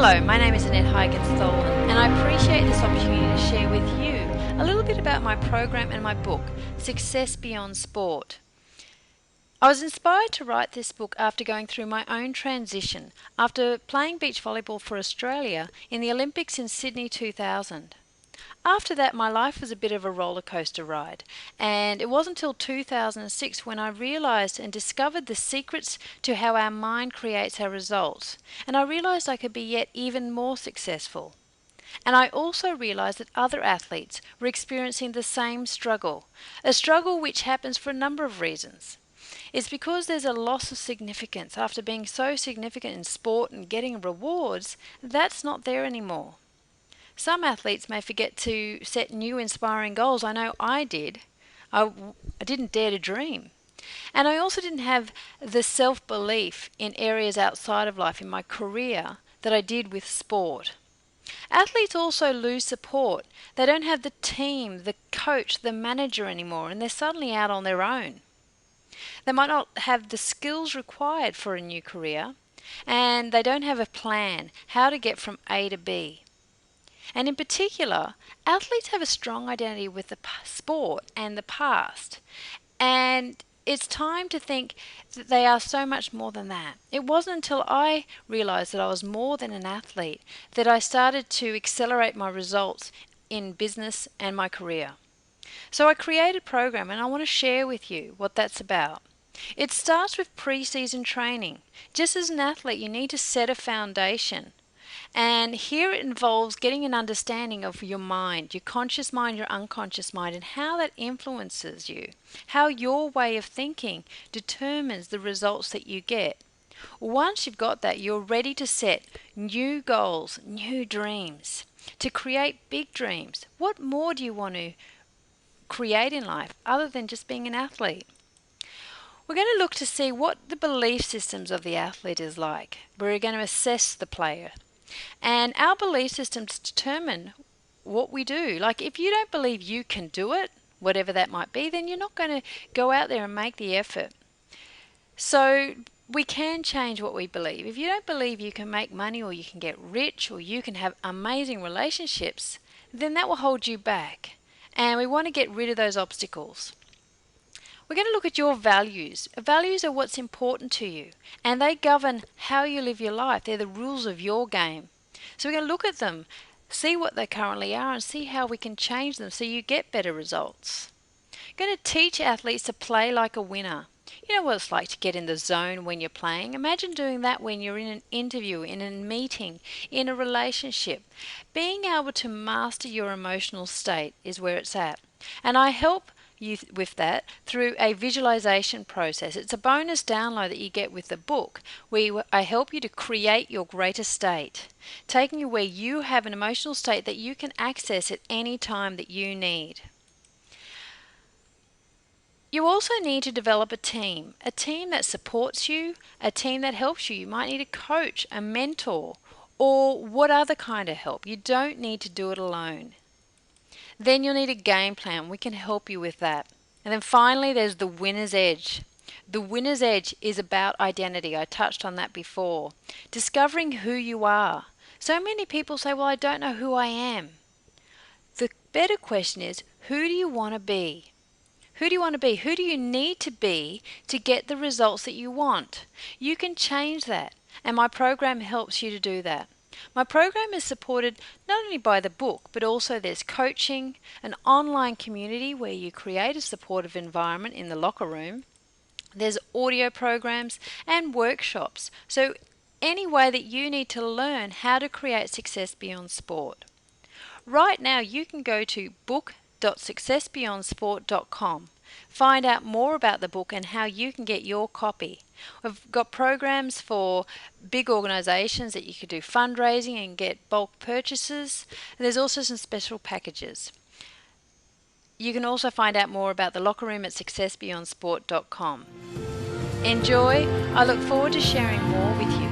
Hello, my name is Annette Huygens-Tholen, and I appreciate this opportunity to share with you a little bit about my program and my book, Success Beyond Sport. I was inspired to write this book after going through my own transition after playing beach volleyball for Australia in the Olympics in Sydney 2000. After that, my life was a bit of a roller coaster ride, and it wasn't until 2006 when I realised and discovered the secrets to how our mind creates our results, and I realised I could be yet even more successful. And I also realised that other athletes were experiencing the same struggle, a struggle which happens for a number of reasons. It's because there's a loss of significance after being so significant in sport and getting rewards. That's not there anymore. Some athletes may forget to set new inspiring goals. I know I did. I didn't dare to dream. And I also didn't have the self-belief in areas outside of life, in my career, that I did with sport. Athletes also lose support. They don't have the team, the coach, the manager anymore, and they're suddenly out on their own. They might not have the skills required for a new career, and they don't have a plan how to get from A to B. And in particular, athletes have a strong identity with the sport and the past. And it's time to think that they are so much more than that. It wasn't until I realised that I was more than an athlete that I started to accelerate my results in business and my career. So I created a program, and I want to share with you what that's about. It starts with pre-season training. Just as an athlete, you need to set a foundation. And here it involves getting an understanding of your mind, your conscious mind, your unconscious mind, and how that influences you, how your way of thinking determines the results that you get. Once you've got that, you're ready to set new goals, new dreams, to create big dreams. What more do you want to create in life other than just being an athlete? We're going to look to see what the belief systems of the athlete is like. We're going to assess the player. And our belief systems determine what we do. Like, if you don't believe you can do it, whatever that might be, then you're not going to go out there and make the effort. So we can change what we believe. If you don't believe you can make money, or you can get rich, or you can have amazing relationships, then that will hold you back. And we want to get rid of those obstacles. We're going to look at your values. Values are what's important to you, and they govern how you live your life. They're the rules of your game. So we're going to look at them, see what they currently are, and see how we can change them so you get better results. We're going to teach athletes to play like a winner. You know what it's like to get in the zone when you're playing. Imagine doing that when you're in an interview, in a meeting, in a relationship. Being able to master your emotional state is where it's at. And I help you with that through a visualization process. It's a bonus download that you get with the book, where I help you to create your greater state, taking you where you have an emotional state that you can access at any time that you need. You also need to develop a team that supports you, a team that helps you. You might need a coach, a mentor, or what other kind of help. You don't need to do it alone. Then you'll need a game plan. We can help you with that. And then finally, there's the winner's edge. The winner's edge is about identity. I touched on that before. Discovering who you are. So many people say, well, I don't know who I am. The better question is, who do you want to be? Who do you want to be? Who do you need to be to get the results that you want? You can change that, and my program helps you to do that. My program is supported not only by the book, but also there's coaching, an online community where you create a supportive environment in the locker room. There's audio programs and workshops. So any way that you need to learn how to create success beyond sport. Right now you can go to book.successbeyondsport.com. Find out more about the book and how you can get your copy. We've got programs for big organisations that you could do fundraising and get bulk purchases. And there's also some special packages. You can also find out more about the locker room at successbeyondsport.com. Enjoy. I look forward to sharing more with you.